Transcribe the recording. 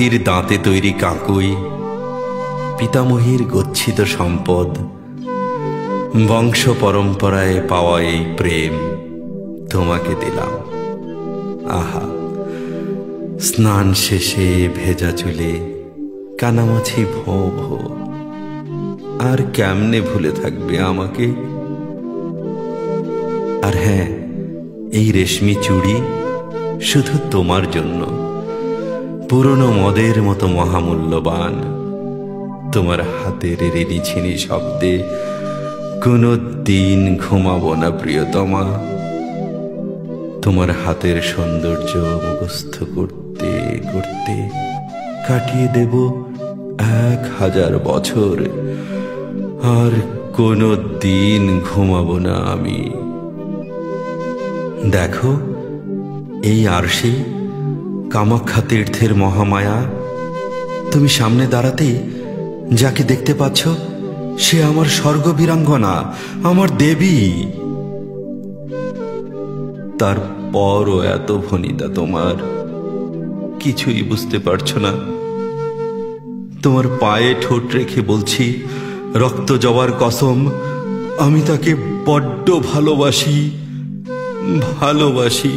মাটির দাঁতে তৈরি কাঁকুই, পিতামহীর গচ্ছিত সম্পদ, বংশ পরম্পরায় পাওয়া এই প্রেম তোমাকে দিলাম। আহা, স্নান শেষে ভেজা চুলে কানামাছি ভো ভো, আর কেমনে ভুলে থাকবে আমাকে। আর হ্যাঁ, এই রেশমি চুড়ি শুধু তোমার জন্য, পুরনো মদের মতো মহামূল্যবান। তোমার হাতের ঋণিছিনি শব্দে কোনো দিন ঘুমাবো না প্রিয়তমা। তোমার হাতের সৌন্দর্য মুখস্থ করতে করতে কাটিয়ে দেব 1000 বছর, আর কোনো দিন ঘুমাবো না আমি। দেখো, এই আরশি কামাখ্যা তীর্থের মহামায়া। তুমি সামনে দাঁড়াতেই যাকে দেখতে পাচ্ছ, সে আমার স্বর্গবীরাঙ্গনা, আমার দেবী। তারপরও এত ভনিতা তোমার, কিছুই বুঝতে পারছো না। তোমার পায়ে ঠোঁট রেখে বলছি রক্ত জবার কসম, আমি তাকে বড্ড ভালোবাসি, ভালোবাসি।